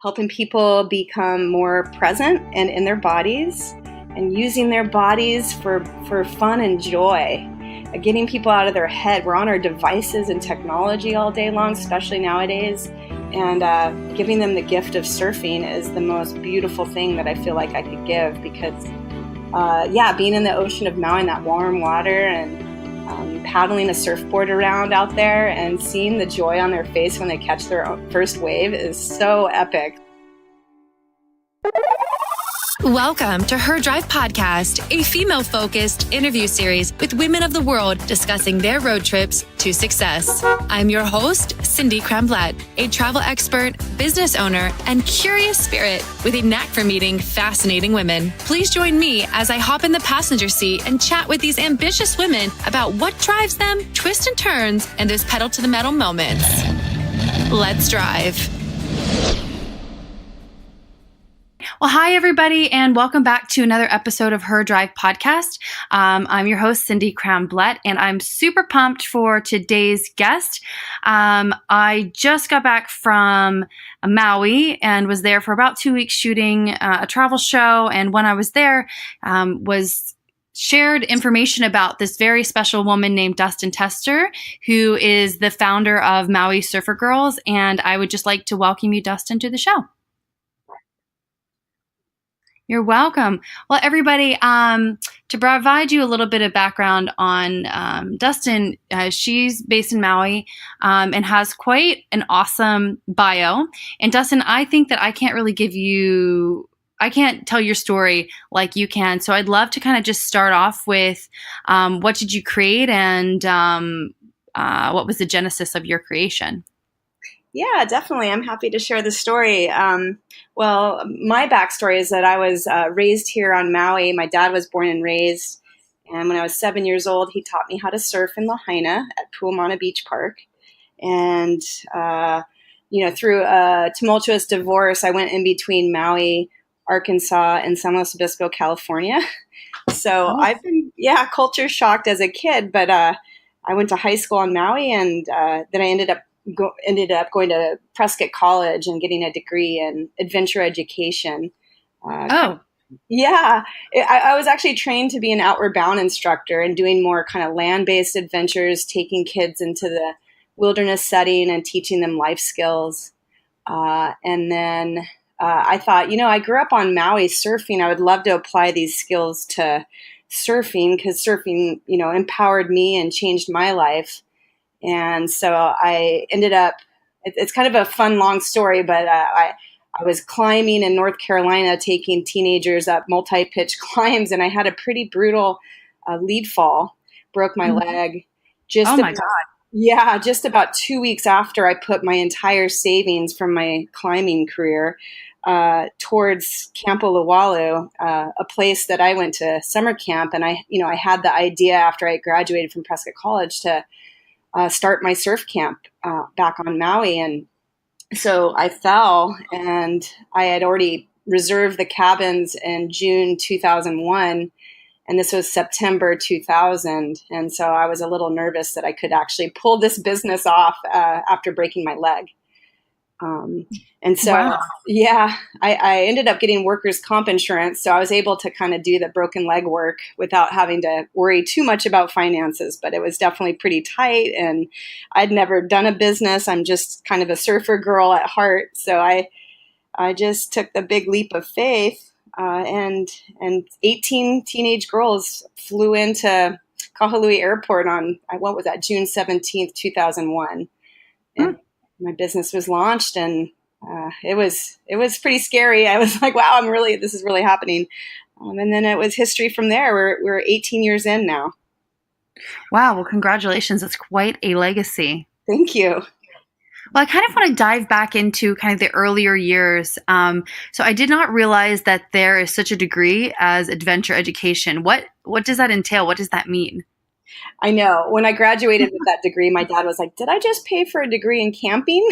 helping people become more present and in their bodies and using their bodies for fun and joy, getting people out of their head. We're on our devices and technology all day long, especially nowadays, and giving them the gift of surfing is the most beautiful thing that I feel like I could give because, being in the ocean of Maui in that warm water and paddling a surfboard around out there and seeing the joy on their face when they catch their first wave is so epic. Welcome to Her Drive Podcast, a female-focused interview series with women of the world discussing their road trips to success. I'm your host, Cindy Kramblatt, a travel expert, business owner, and curious spirit with a knack for meeting fascinating women. Please join me as I hop in the passenger seat and chat with these ambitious women about what drives them, twists and turns, and those pedal-to-the-metal moments. Let's drive. Well, hi, everybody, and welcome back to another episode of Her Drive Podcast. I'm your host, Cindy Kramblatt, and I'm super pumped for today's guest. I just got back from Maui and was there for about 2 weeks shooting a travel show, and when I was there, was shared information about this very special woman named Dustin Tester, who is the founder of Maui Surfer Girls, and I would just like to welcome you, Dustin, to the show. You're welcome. Well, everybody, to provide you a little bit of background on Dustin, she's based in Maui and has quite an awesome bio. And Dustin, I think that I can't tell your story like you can. So I'd love to kind of just start off with what did you create and what was the genesis of your creation? Yeah, definitely. I'm happy to share the story. Well, my backstory is that I was raised here on Maui. My dad was born and raised. And when I was 7 years old, he taught me how to surf in Lahaina at Puamana Beach Park. And, through a tumultuous divorce, I went in between Maui, Arkansas, and San Luis Obispo, California. So I've been, culture shocked as a kid. But I went to high school on Maui, and then I ended up going to Prescott College and getting a degree in adventure education. I was actually trained to be an outward bound instructor and doing more kind of land-based adventures, taking kids into the wilderness setting and teaching them life skills. And then I thought, I grew up on Maui surfing. I would love to apply these skills to surfing because surfing, empowered me and changed my life. And so I ended up, it's kind of a fun, long story, but I was climbing in North Carolina, taking teenagers up multi-pitch climbs, and I had a pretty brutal lead fall, broke my leg. Just about 2 weeks after I put my entire savings from my climbing career towards Camp Oluwalu, a place that I went to summer camp. And I had the idea after I graduated from Prescott College to start my surf camp back on Maui. And so I fell, and I had already reserved the cabins in June 2001, and this was September 2000. And so I was a little nervous that I could actually pull this business off after breaking my leg. I ended up getting workers' comp insurance. So I was able to kind of do the broken leg work without having to worry too much about finances, but it was definitely pretty tight, and I'd never done a business. I'm just kind of a surfer girl at heart. So I just took the big leap of faith, and 18 teenage girls flew into Kahului Airport on, June 17th, 2001. And my business was launched, and it was pretty scary. I was like, wow, this is really happening. And then it was history from there. We're 18 years in now. Wow. Well, congratulations. That's quite a legacy. Thank you. Well, I kind of want to dive back into kind of the earlier years. So I did not realize that there is such a degree as adventure education. What does that entail? What does that mean? I know. When I graduated with that degree, my dad was like, did I just pay for a degree in camping?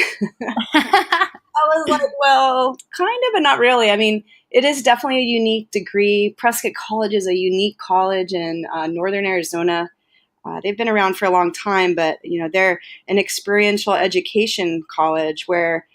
I was like, well, kind of, but not really. I mean, it is definitely a unique degree. Prescott College is a unique college in northern Arizona. They've been around for a long time, but they're an experiential education college where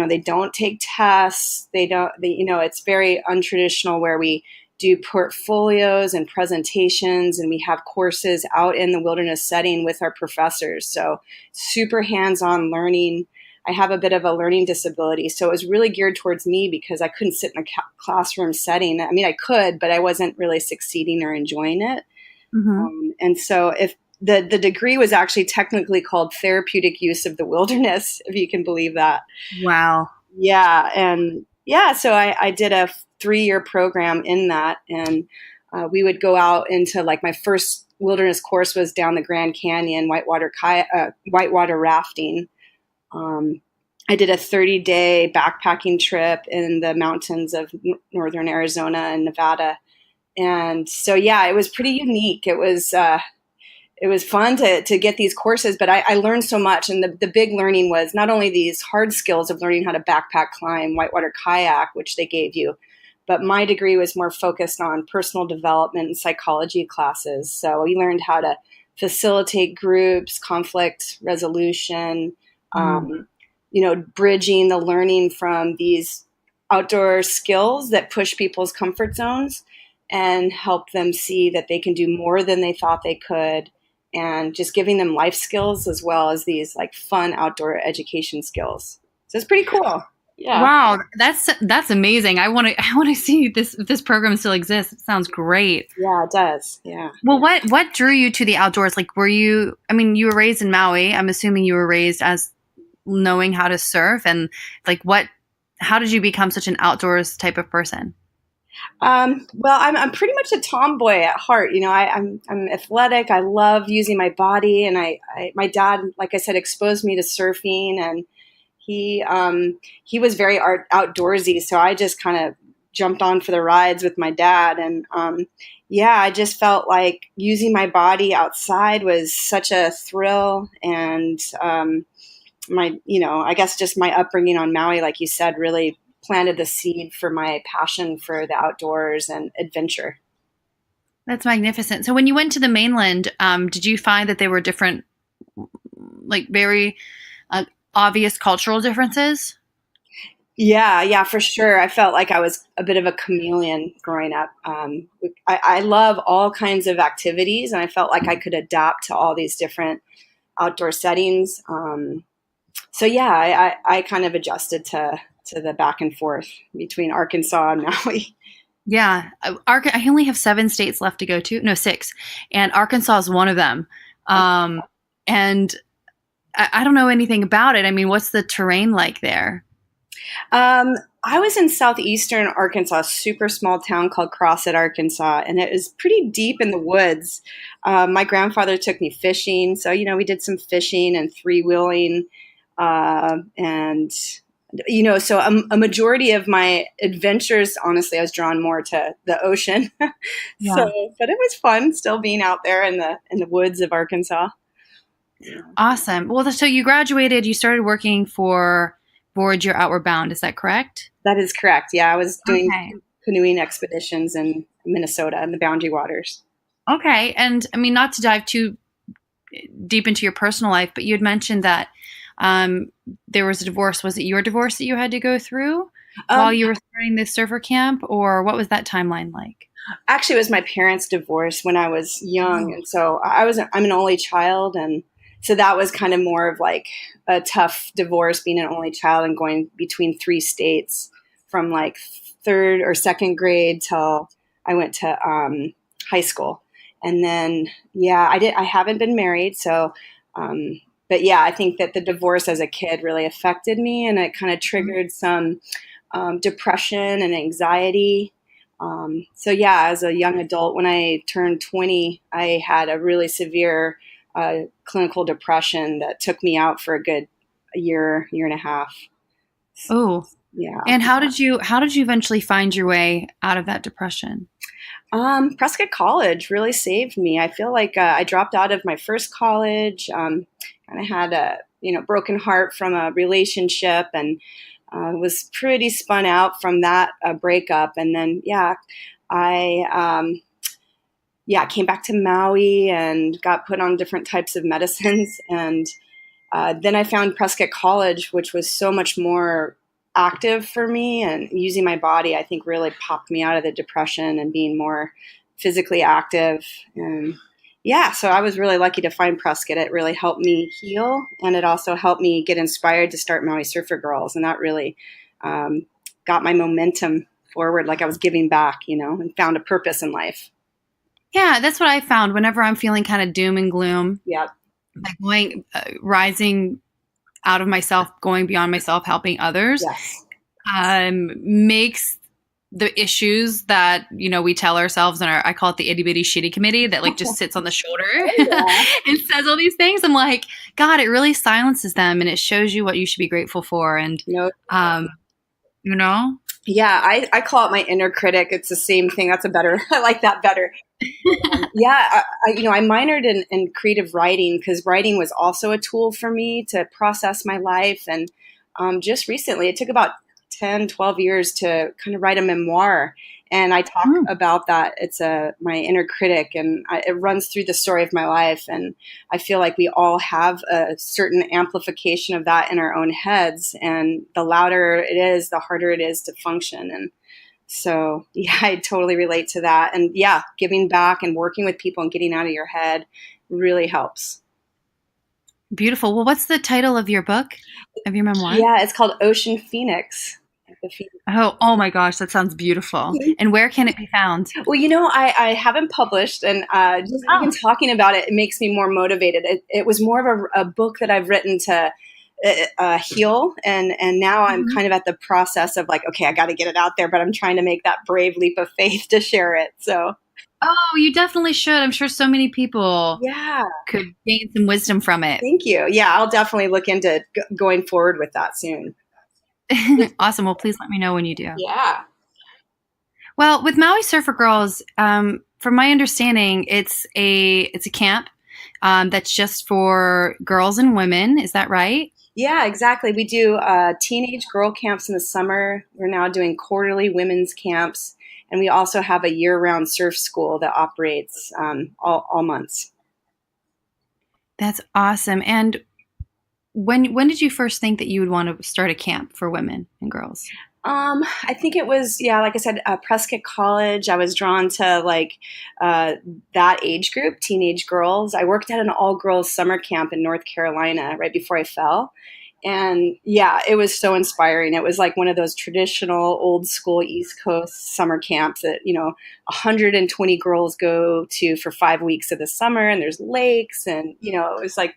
they don't take tests. It's very untraditional where we do portfolios and presentations, and we have courses out in the wilderness setting with our professors. So super hands-on learning. I have a bit of a learning disability, so it was really geared towards me because I couldn't sit in a classroom setting. I mean, I could, but I wasn't really succeeding or enjoying it. Mm-hmm. And so if the degree was actually technically called therapeutic use of the wilderness, if you can believe that. Wow. Yeah. And yeah, so I did a 3-year program in that. And we would go out into, like, my first wilderness course was down the Grand Canyon, whitewater rafting. I did a 30-day backpacking trip in the mountains of northern Arizona and Nevada. And so, yeah, it was pretty unique. It was fun to get these courses, but I learned so much. And the big learning was not only these hard skills of learning how to backpack, climb, whitewater kayak, which they gave you, but my degree was more focused on personal development and psychology classes. So we learned how to facilitate groups, conflict resolution, bridging the learning from these outdoor skills that push people's comfort zones and help them see that they can do more than they thought they could, and just giving them life skills as well as these, like, fun outdoor education skills. So it's pretty cool. Yeah. Wow, that's amazing. I want to see this program still exists. It sounds great. Yeah, it does. Yeah. Well, what drew you to the outdoors? Like, you were raised in Maui. I'm assuming you were raised as knowing how to surf, and like, how did you become such an outdoors type of person? Well, I'm pretty much a tomboy at heart. I'm athletic. I love using my body, and my dad, like I said, exposed me to surfing, and he was very outdoorsy. So I just kind of jumped on for the rides with my dad, and I just felt like using my body outside was such a thrill, and I guess just my upbringing on Maui, like you said, really planted the seed for my passion for the outdoors and adventure. That's magnificent. So when you went to the mainland, did you find that there were different, like, very obvious cultural differences? Yeah, for sure. I felt like I was a bit of a chameleon growing up. I love all kinds of activities, and I felt like I could adapt to all these different outdoor settings. I kind of adjusted to the back and forth between Arkansas and Maui. Yeah. I only have 7 states left to go to. No, 6. And Arkansas is one of them. And I don't know anything about it. I mean, what's the terrain like there? I was in southeastern Arkansas, a super small town called Crossett, Arkansas, and it was pretty deep in the woods. My grandfather took me fishing. So, we did some fishing and 3-wheeling, so a majority of my adventures, honestly, I was drawn more to the ocean. Yeah. But it was fun still being out there in the woods of Arkansas. Yeah. Awesome. Well, so you graduated, you started working for Voyage Your Outward Bound. Is that correct? That is correct. Yeah, I was doing canoeing expeditions in Minnesota in the Boundary Waters. Okay. And I mean, not to dive too deep into your personal life, but you had mentioned that there was a divorce. Was it your divorce that you had to go through while you were starting this surfer camp, or what was that timeline like? Actually, it was my parents' divorce when I was young. And so I'm an only child. And so that was kind of more of like a tough divorce, being an only child and going between 3 states from like 3rd or 2nd grade till I went to high school. And then, I haven't been married. So, but yeah, I think that the divorce as a kid really affected me, and it kind of triggered some depression and anxiety. As a young adult, when I turned 20, I had a really severe clinical depression that took me out for a good year and a half. Oh, yeah. And how did you eventually find your way out of that depression? Prescott College really saved me. I feel like I dropped out of my first college, and I had a broken heart from a relationship, and was pretty spun out from that breakup. And then I came back to Maui and got put on different types of medicines, and then I found Prescott College, which was so much more active for me, and using my body, I think, really popped me out of the depression and being more physically active. And yeah, so I was really lucky to find Prescott. It really helped me heal, and it also helped me get inspired to start Maui Surfer Girls. And that really got my momentum forward, like I was giving back, and found a purpose in life. Yeah, that's what I found whenever I'm feeling kind of doom and gloom, Yeah. like rising out of myself, going beyond myself, helping others, Yes. makes the issues that, we tell ourselves, and I call it the itty bitty shitty committee that like just sits on the shoulder Yeah. and says all these things. I'm like, God, it really silences them and it shows you what you should be grateful for. And, No. you know, Yeah, I call it my inner critic. It's the same thing. That's a better, I like that better. Yeah, I minored in creative writing because writing was also a tool for me to process my life. And just recently, it took about 10, 12 years to kind of write a memoir. And I talk about that. It's my inner critic, and it runs through the story of my life. And I feel like we all have a certain amplification of that in our own heads. And the louder it is, the harder it is to function. And so, yeah, I totally relate to that. And yeah, giving back and working with people and getting out of your head really helps. Beautiful. Well, what's the title of your book, of your memoir? Yeah, it's called Ocean Phoenix. Oh my gosh, that sounds beautiful. And where can it be found? Well, I haven't published, and just even talking about it, it makes me more motivated. It was more of a book that I've written to heal, and now I'm kind of at the process of like, okay, I got to get it out there, but I'm trying to make that brave leap of faith to share it. So, oh, you definitely should. I'm sure so many people could gain some wisdom from it. Thank you. Yeah, I'll definitely look into going forward with that soon. Awesome. Well, please let me know when you do. Yeah. Well, with Maui Surfer Girls, from my understanding, it's a camp that's just for girls and women. Is that right? Yeah, exactly. We do teenage girl camps in the summer. We're now doing quarterly women's camps, and we also have a year-round surf school that operates all months. That's awesome. And when did you first think that you would want to start a camp for women and girls? I think it was, like I said, Prescott College. I was drawn to that age group, teenage girls. I worked at an all-girls summer camp in North Carolina right before I fell. And yeah, it was so inspiring. It was like one of those traditional old school East Coast summer camps that, 120 girls go to for 5 weeks of the summer, and there's lakes, and, it was like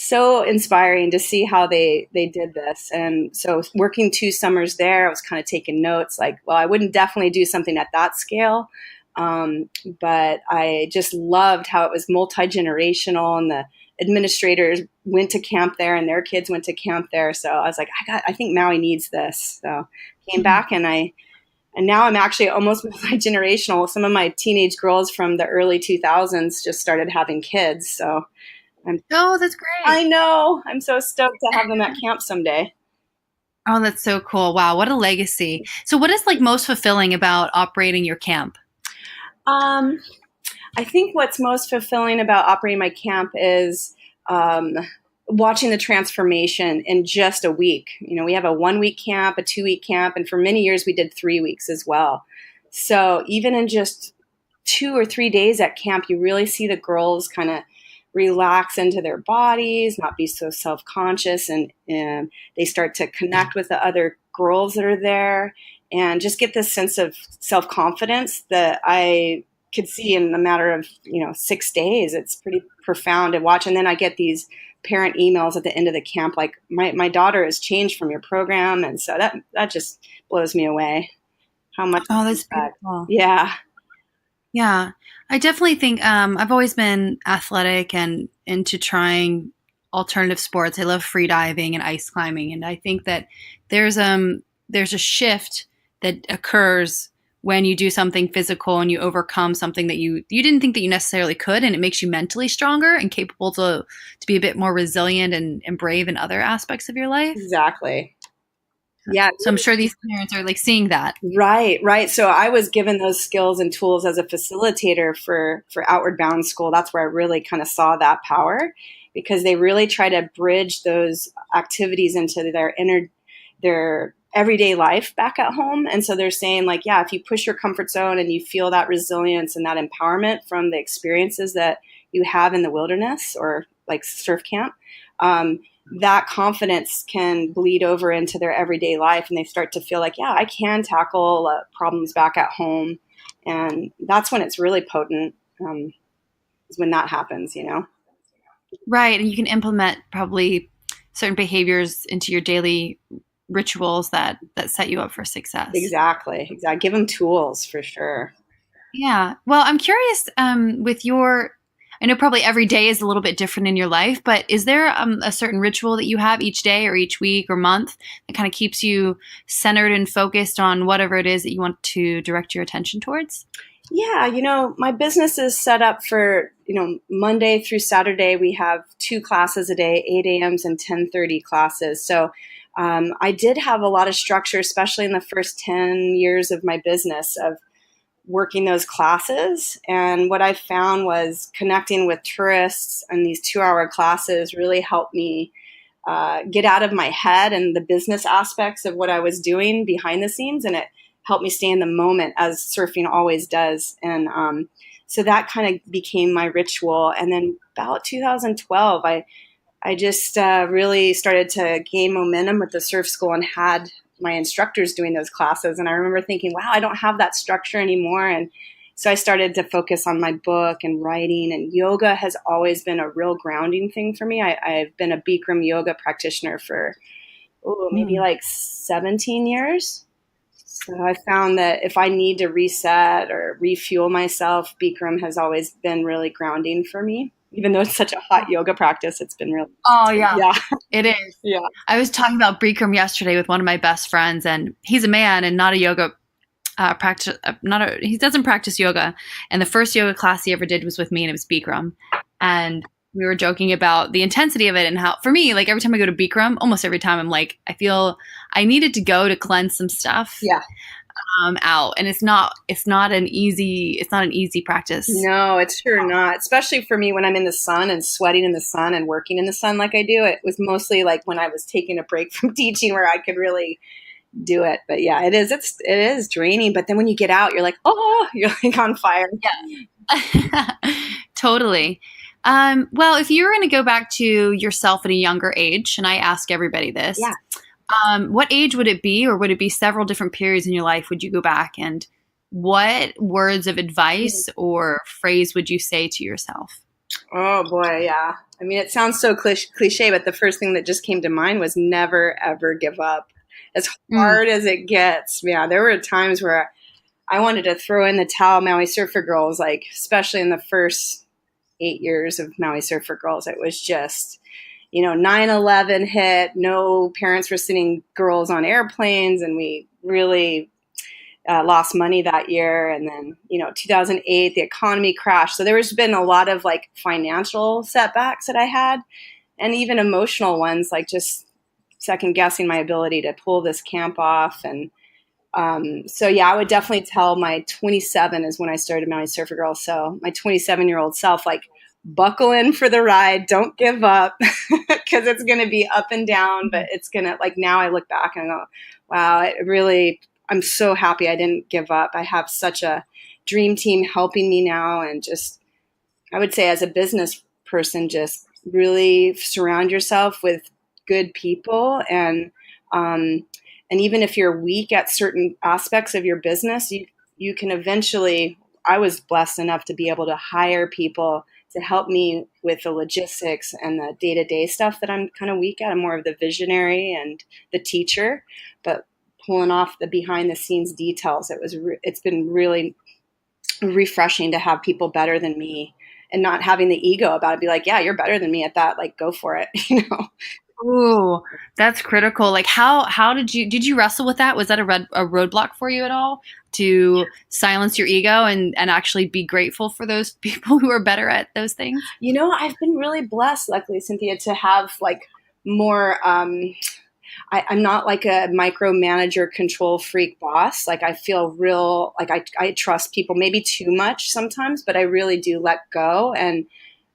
so inspiring to see how they did this. And so working 2 summers there, I was kind of taking notes like, well, I wouldn't definitely do something at that scale. But I just loved how it was multi-generational, and the administrators went to camp there and their kids went to camp there. So I was like, I think Maui needs this. So came back, and now I'm actually almost multi-generational. Some of my teenage girls from the early 2000s just started having kids. So that's great. I know. I'm so stoked to have them at camp someday. Oh, that's so cool. Wow. What a legacy. So what is most fulfilling about operating your camp? I think what's most fulfilling about operating my camp is watching the transformation in just a week. We have a 1-week camp, a 2-week camp, and for many years we did 3 weeks as well. So even in just 2 or 3 days at camp, you really see the girls kind of relax into their bodies, not be so self-conscious, and they start to connect with the other girls that are there, and just get this sense of self-confidence that I could see in a matter of 6 days. It's pretty profound to watch. And then I get these parent emails at the end of the camp like, my daughter has changed from your program, and so that just blows me away. How much? Oh, that's beautiful. Yeah. I definitely think I've always been athletic and into trying alternative sports. I love free diving and ice climbing, and I think that there's a shift that occurs when you do something physical and you overcome something that you didn't think that you necessarily could, and it makes you mentally stronger and capable to be a bit more resilient and brave in other aspects of your life. Exactly. Yeah. So I'm sure these parents are seeing that. Right. So I was given those skills and tools as a facilitator for Outward Bound School. That's where I really kind of saw that power, because they really try to bridge those activities into their everyday life back at home. And so they're saying like, yeah, if you push your comfort zone and you feel that resilience and that empowerment from the experiences that you have in the wilderness or like surf camp, that confidence can bleed over into their everyday life. And they start to feel like, yeah, I can tackle problems back at home. And that's when it's really potent, is when that happens, you know? Right. And you can implement probably certain behaviors into your daily rituals that set you up for success. Exactly. Give them tools for sure. Yeah. Well, I'm curious with your, I know probably every day is a little bit different in your life, but is there a certain ritual that you have each day or each week or month that kind of keeps you centered and focused on whatever it is that you want to direct your attention towards? Yeah, my business is set up for, Monday through Saturday, we have 2 classes a day, 8 a.m.s and 10:30 classes. So I did have a lot of structure, especially in the first 10 years of my business, of working those classes. And what I found was connecting with tourists and these 2-hour classes really helped me get out of my head and the business aspects of what I was doing behind the scenes. And it helped me stay in the moment, as surfing always does. And so that kind of became my ritual. And then about 2012, I just really started to gain momentum with the surf school and had my instructors doing those classes. And I remember thinking, wow, I don't have that structure anymore. And so I started to focus on my book and writing, and yoga has always been a real grounding thing for me. I've been a Bikram yoga practitioner for maybe like 17 years. So I found that if I need to reset or refuel myself, Bikram has always been really grounding for me. Even though it's such a hot yoga practice, it's been really. Oh, yeah. Yeah. It is. Yeah. I was talking about Bikram yesterday with one of my best friends, and he's a man and not a yoga he doesn't practice yoga. And the first yoga class he ever did was with me, and it was Bikram. And we were joking about the intensity of it and how, for me, like every time I go to Bikram, almost every time I'm like, I feel I needed to go to cleanse some stuff. Yeah. Out. And it's not an easy practice. No, it's sure not. Especially for me when I'm in the sun and sweating in the sun and working in the sun like I do. It was mostly like when I was taking a break from teaching where I could really do it. But yeah, it is draining. But then when you get out, you're like, oh, you're like on fire. Yeah. Totally. Well, if you were going to go back to yourself at a younger age, and I ask everybody this, yeah. What age would it be, or would it be several different periods in your life? Would you go back, and what words of advice or phrase would you say to yourself? Oh boy, yeah. I mean, it sounds so cliche, but the first thing that just came to mind was never, ever give up. As hard as it gets. Yeah, there were times where I wanted to throw in the towel. Maui Surfer Girls, like especially in the first 8 years of Maui Surfer Girls, it was just, 9/11 hit, no parents were sending girls on airplanes, and we really lost money that year. And then, 2008, the economy crashed. So there's been a lot of like financial setbacks that I had, and even emotional ones, like just second guessing my ability to pull this camp off. And so, yeah, I would definitely tell my 27 is when I started Maui Surfer Girls. So my 27-year-old self, like, buckle in for the ride. Don't give up, because it's going to be up and down, but it's going to, like, now I look back and I go, wow, I'm so happy I didn't give up. I have such a dream team helping me now. And just, I would say as a business person, just really surround yourself with good people. And even if you're weak at certain aspects of your business, you can eventually, I was blessed enough to be able to hire people to help me with the logistics and the day-to-day stuff that I'm kind of weak at. I'm more of the visionary and the teacher, but pulling off the behind the scenes details, it's been really refreshing to have people better than me and not having the ego about it. Be like, yeah, you're better than me at that. Like, go for it. Ooh, that's critical. Like, how did you wrestle with that? Was that a roadblock for you at all, to silence your ego and actually be grateful for those people who are better at those things? I've been really blessed, luckily, Cynthia, to have like more, I'm not like a micromanager, control freak boss. Like, I feel real, like I trust people maybe too much sometimes, but I really do let go. And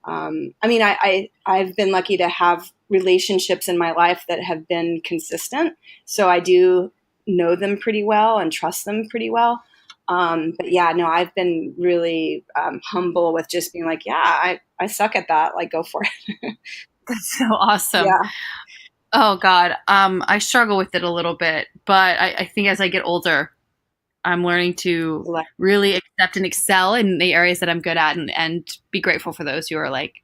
I've been lucky to have relationships in my life that have been consistent. So I do know them pretty well and trust them pretty well. But yeah, no, I've been really humble with just being like, yeah, I suck at that. Like, go for it. That's so awesome. Yeah. Oh God. I struggle with it a little bit, but I think as I get older, I'm learning to Like, really accept and excel in the areas that I'm good at and be grateful for those who are like,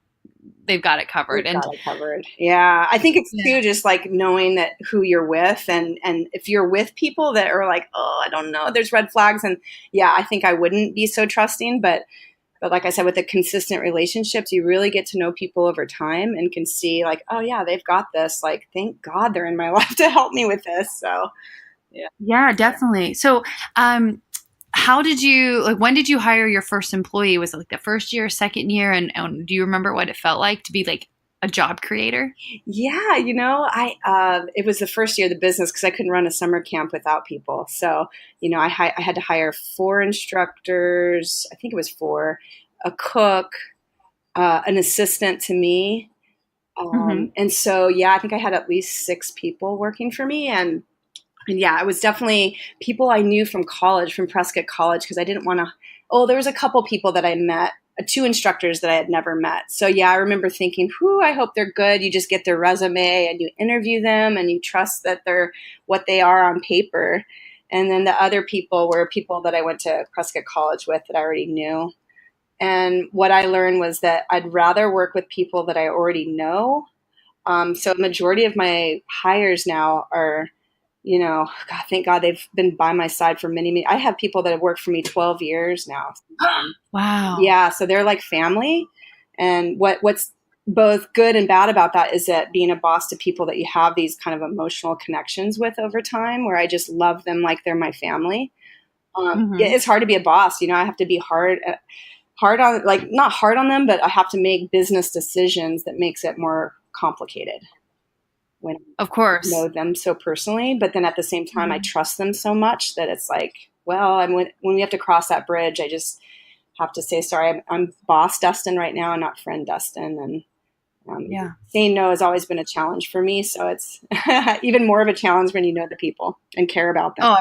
they've got it covered. we've And got it covered. Yeah. I think it's yeah. too just like knowing that who you're with and if you're with people that are like, oh, I don't know, there's red flags. And yeah, I think I wouldn't be so trusting, but like I said, with the consistent relationships, you really get to know people over time and can see like, oh yeah, they've got this. Like, thank God they're in my life to help me with this. So yeah. Yeah, definitely. So, how did you like? When did you hire your first employee? Was it like the first year, second year? And do you remember what it felt like to be like a job creator? Yeah, I it was the first year of the business because I couldn't run a summer camp without people. So, I had to hire 4 instructors. I think it was 4, a cook, an assistant to me. Hmm. And so, yeah, I think I had at least 6 people working for me. And yeah, it was definitely people I knew from college, from Prescott College, because I didn't want to. Oh, there was a couple people that I met, 2 instructors that I had never met. So yeah, I remember thinking, "Whew, I hope they're good." You just get their resume and you interview them, and you trust that they're what they are on paper. And then the other people were people that I went to Prescott College with that I already knew. And what I learned was that I'd rather work with people that I already know. So a majority of my hires now are God, thank God they've been by my side for many, many. I have people that have worked for me 12 years now. Wow. Yeah, so they're like family. And what's both good and bad about that is that being a boss to people that you have these kind of emotional connections with over time, where I just love them like they're my family. Hmm. It's hard to be a boss. I have to be hard on like not hard on them, but I have to make business decisions that makes it more complicated when I Of course. know them so personally. But then at the same time, I Mhm. trust them so much that it's like, well, and when we have to cross that bridge, I just have to say, sorry, I'm boss Dustin right now, and not friend Dustin. And Yeah. saying no has always been a challenge for me. So it's even more of a challenge when you know the people and care about them. Oh,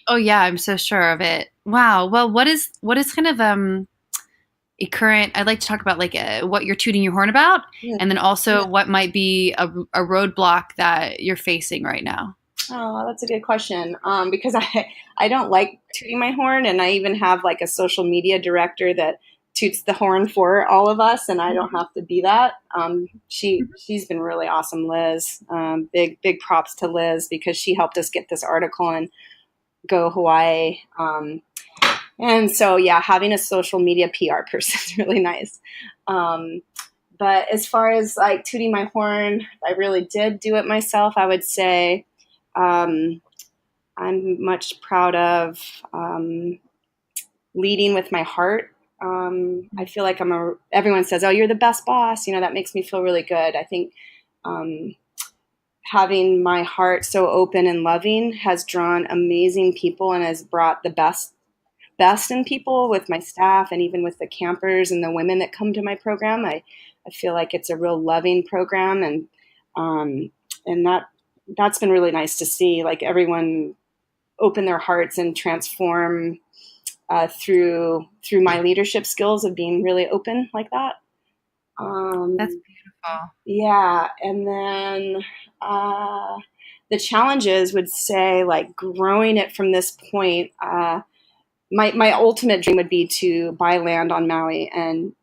oh yeah. I'm so sure of it. Wow. Well, what is kind of a current? I'd like to talk about like what you're tooting your horn about, Yeah. and then also what might be a roadblock that you're facing right now. Oh, that's a good question. Because I don't like tooting my horn, and I even have like a social media director that toots the horn for all of us, and I don't have to be that. She's been really awesome, Liz. Big props to Liz because she helped us get this article in Go Hawaii. And so yeah, having a social media PR person is really nice. Um, but as far as like tooting my horn, I really did do it myself. I would say. Um, I'm much proud of leading with my heart. I feel like everyone says, oh, you're the best boss. That makes me feel really good. I think um, having my heart so open and loving has drawn amazing people and has brought the best in people with my staff and even with the campers and the women that come to my program. I feel like it's a real loving program and that's been really nice to see, like everyone open their hearts and transform through my leadership skills of being really open like that. That's Um, beautiful. yeah, and then the challenges would say like growing it from this point. My ultimate dream would be to buy land on Maui and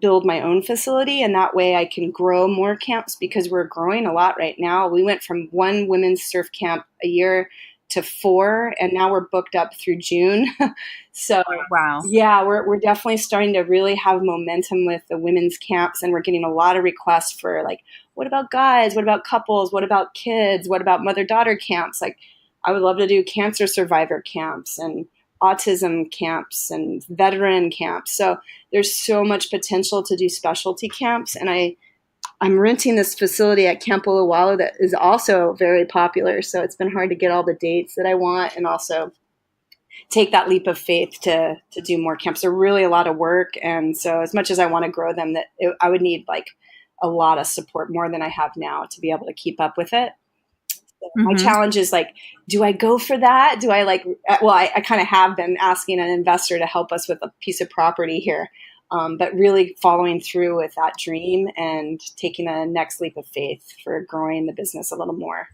build my own facility, and that way I can grow more camps because we're growing a lot right now. We went from 1 women's surf camp a year to 4, and now we're booked up through June. So Wow. yeah, we're definitely starting to really have momentum with the women's camps, and we're getting a lot of requests for like, what about guys? What about couples? What about kids? What about mother-daughter camps? Like, I would love to do cancer survivor camps and autism camps and veteran camps. So there's so much potential to do specialty camps, and I'm renting this facility at Camp Uluwatu that is also very popular. So it's been hard to get all the dates that I want and also take that leap of faith to do more camps. They're really a lot of work, and so as much as I want to grow them, I would need like a lot of support more than I have now to be able to keep up with it. My challenge is like, do I go for that? Do I I kind of have been asking an investor to help us with a piece of property here. But really following through with that dream and taking a next leap of faith for growing the business a little more.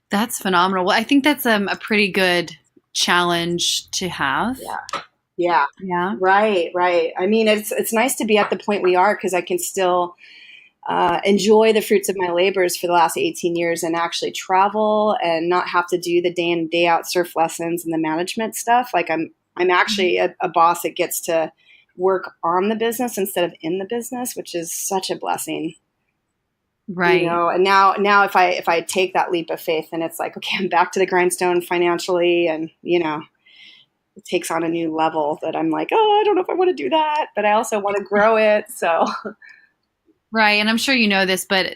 That's phenomenal. Well, I think that's a pretty good challenge to have. Yeah. Right. I mean, it's nice to be at the point we are because I can still enjoy the fruits of my labors for the last 18 years and actually travel and not have to do the day in, day out surf lessons and the management stuff. Like I'm actually a boss that gets to work on the business instead of in the business, which is such a blessing. Right. You know, and now if I take that leap of faith and it's like, okay, I'm back to the grindstone financially, and you know, it takes on a new level that I'm like, oh, I don't know if I want to do that, but I also want to grow it. So right. And I'm sure you know this, but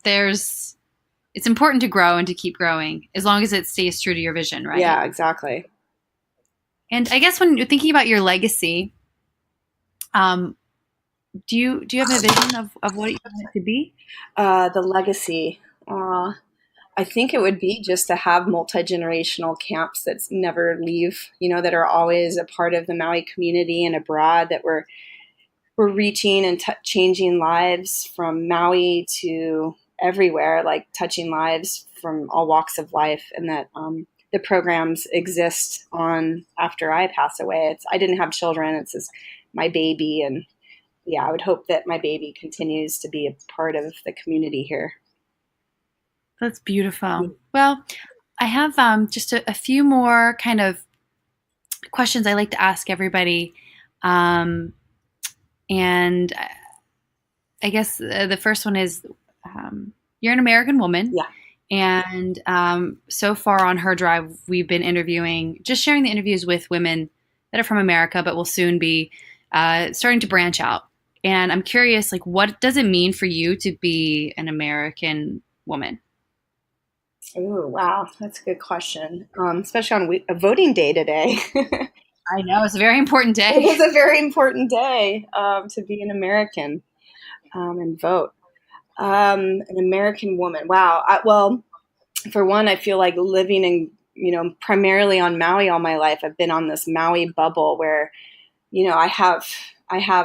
it's important to grow and to keep growing as long as it stays true to your vision, right? Yeah, exactly. And I guess when you're thinking about your legacy, do you have a vision of what you want it to be? The legacy. I think it would be just to have multi-generational camps that never leave, you know, that are always a part of the Maui community and abroad, that we're reaching and changing lives from Maui to everywhere, like touching lives from all walks of life, and that the programs exist on after I pass away. I didn't have children. It's just my baby. And yeah, I would hope that my baby continues to be a part of the community here. That's beautiful. Well, I have just a few more kind of questions I like to ask everybody. And I guess the first one is, you're an American woman. Yeah. And so far on Her Drive, we've been sharing the interviews with women that are from America, but will soon be starting to branch out. And I'm curious, like, what does it mean for you to be an American woman? Oh, wow. That's a good question. Especially on a voting day today. I know, it's a very important day. It is a very important day to be an American and vote. An American woman. Wow. Well, for one, I feel like living in, you know, primarily on Maui all my life. I've been on this Maui bubble where, you know, I have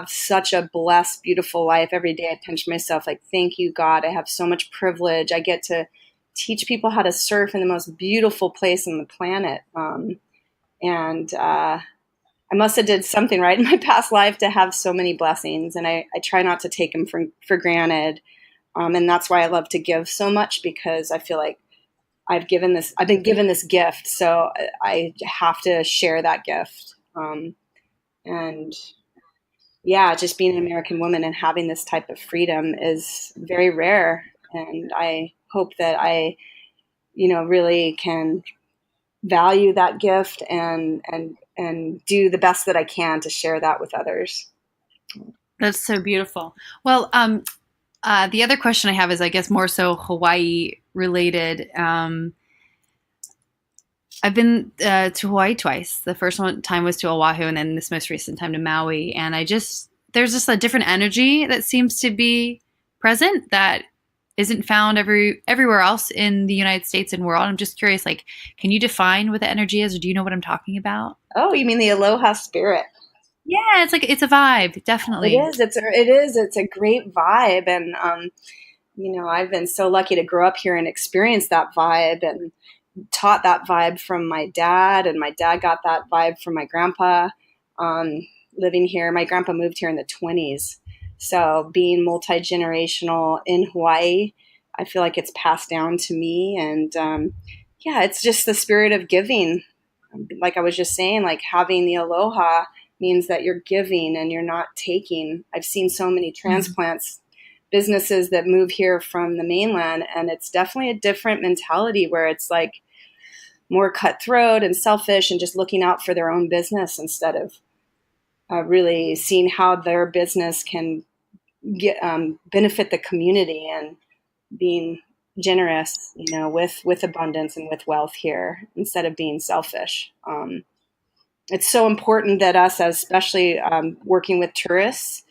such a blessed, beautiful life. Every day I pinch myself like, thank you, God. I have so much privilege. I get to teach people how to surf in the most beautiful place on the planet. I must have did something right in my past life to have so many blessings, and I try not to take them for granted. And that's why I love to give so much, because I feel like I've been given this gift, so I have to share that gift. And yeah, just being an American woman and having this type of freedom is very rare. And I hope that I, you know, really can value that gift and do the best that I can to share that with others. That's so beautiful. Well, the other question I have is, I guess, more so Hawaii related. I've been to Hawaii twice. The first time was to Oahu, and then this most recent time to Maui. And there's just a different energy that seems to be present that isn't found everywhere else in the United States and world. I'm just curious, like, can you define what the energy is, or do you know what I'm talking about? Oh, you mean the aloha spirit? Yeah, it's a vibe, definitely. It is. It's a great vibe, and you know, I've been so lucky to grow up here and experience that vibe, and taught that vibe from my dad, and my dad got that vibe from my grandpa. Living here, my grandpa moved here in the 20s, so being multi-generational in Hawaii, I feel like it's passed down to me, and yeah, it's just the spirit of giving. Like I was just saying, like having the aloha means that you're giving and you're not taking. I've seen so many transplants businesses that move here from the mainland, and it's definitely a different mentality where it's like more cutthroat and selfish and just looking out for their own business instead of really seeing how their business can benefit the community, and being generous, you know, with abundance and with wealth here instead of being selfish. It's so important that us, especially working with tourists,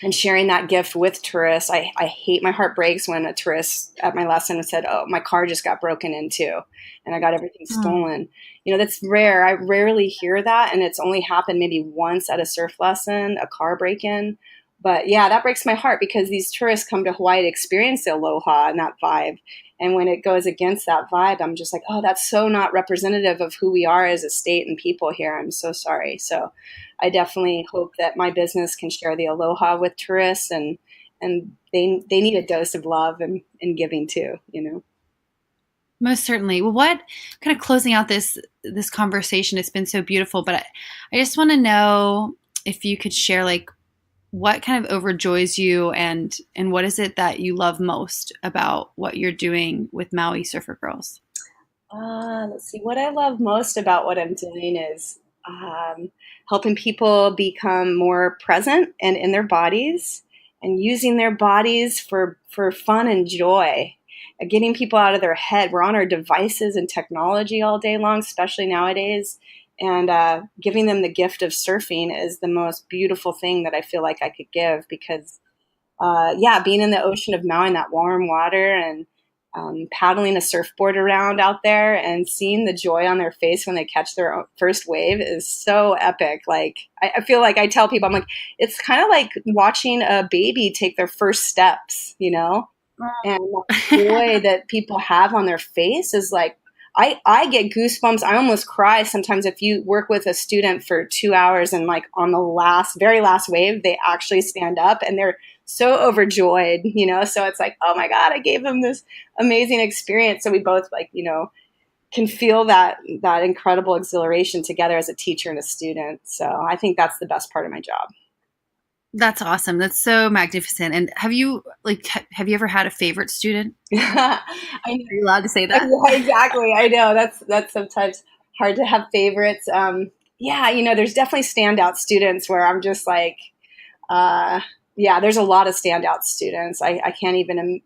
and sharing that gift with tourists. I hate, my heart breaks when a tourist at my lesson said, "Oh, my car just got broken into and I got everything stolen." That's rare. I rarely hear that. And it's only happened maybe once at a surf lesson, a car break-in. But yeah, that breaks my heart because these tourists come to Hawaii to experience the aloha and that vibe. And when it goes against that vibe, I'm just like, oh, that's so not representative of who we are as a state and people here. I'm so sorry. So I definitely hope that my business can share the aloha with tourists, and they need a dose of love and giving too, Most certainly. Well, what kind of closing out this conversation? It's been so beautiful, but I just want to know if you could share like what kind of overjoys you, and what is it that you love most about what you're doing with Maui Surfer Girls? Let's see. What I love most about what I'm doing is helping people become more present and in their bodies, and using their bodies for fun and joy. Getting people out of their head. We're on our devices and technology all day long, especially nowadays. And giving them the gift of surfing is the most beautiful thing that I feel like I could give, because, being in the ocean of Maui in that warm water and paddling a surfboard around out there and seeing the joy on their face when they catch their first wave is so epic. Like, I feel like I tell people, I'm like, it's kind of like watching a baby take their first steps, and the joy that people have on their face is like, I get goosebumps. I almost cry sometimes if you work with a student for 2 hours and like on the very last wave, they actually stand up and they're so overjoyed, so it's like, oh my God, I gave them this amazing experience. So we both can feel that incredible exhilaration together as a teacher and a student. So I think that's the best part of my job. That's awesome. That's so magnificent. And have you ever had a favorite student? Are you allowed to say that? Yeah, exactly. I know that's sometimes hard to have favorites. There's definitely standout students where I'm just like, there's a lot of standout students. I can't even,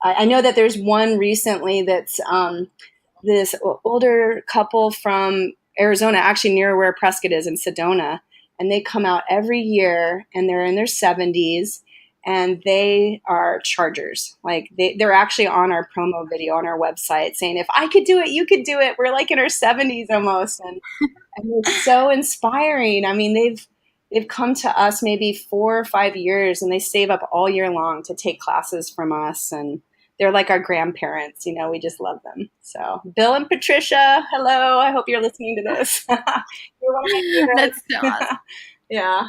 I know that there's one recently that's this older couple from Arizona, actually near where Prescott is in Sedona. And they come out every year and they're in their 70s and they are chargers. Like they're actually on our promo video on our website saying, if I could do it, you could do it. We're like in our 70s almost. And it's so inspiring. I mean, they've come to us maybe 4 or 5 years and they save up all year long to take classes from us. And they're like our grandparents, we just love them. So Bill and Patricia, hello. I hope you're listening to this. You're one of my favorites. That's so awesome. Yeah.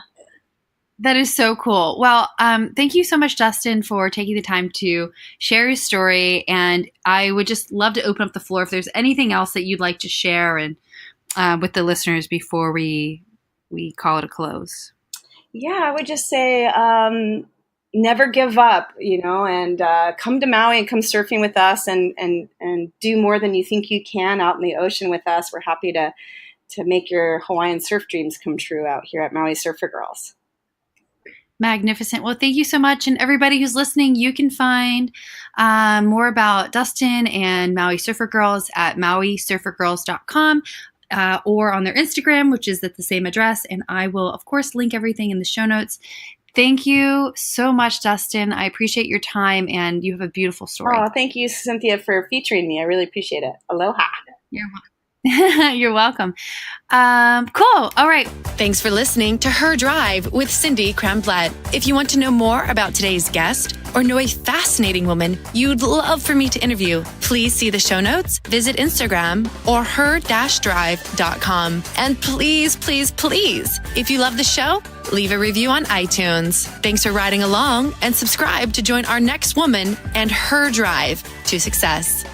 That is so cool. Well, thank you so much, Dustin, for taking the time to share your story. And I would just love to open up the floor if there's anything else that you'd like to share and with the listeners before we call it a close. Yeah, I would just say never give up, and come to Maui and come surfing with us and do more than you think you can out in the ocean with us. We're happy to make your Hawaiian surf dreams come true out here at Maui Surfer Girls. Magnificent. Well, thank you so much. And everybody who's listening, you can find more about Dustin and Maui Surfer Girls at mauisurfergirls.com or on their Instagram, which is at the same address. And I will, of course, link everything in the show notes. Thank you so much, Dustin. I appreciate your time, and you have a beautiful story. Oh, thank you, Cynthia, for featuring me. I really appreciate it. Aloha. You're welcome. Cool. All right. Thanks for listening to Her Drive with Cindy Cram-Blett. If you want to know more about today's guest or know a fascinating woman you'd love for me to interview, please see the show notes, visit Instagram or her-drive.com. And please, please, please, if you love the show, leave a review on iTunes. Thanks for riding along and subscribe to join our next woman and her drive to success.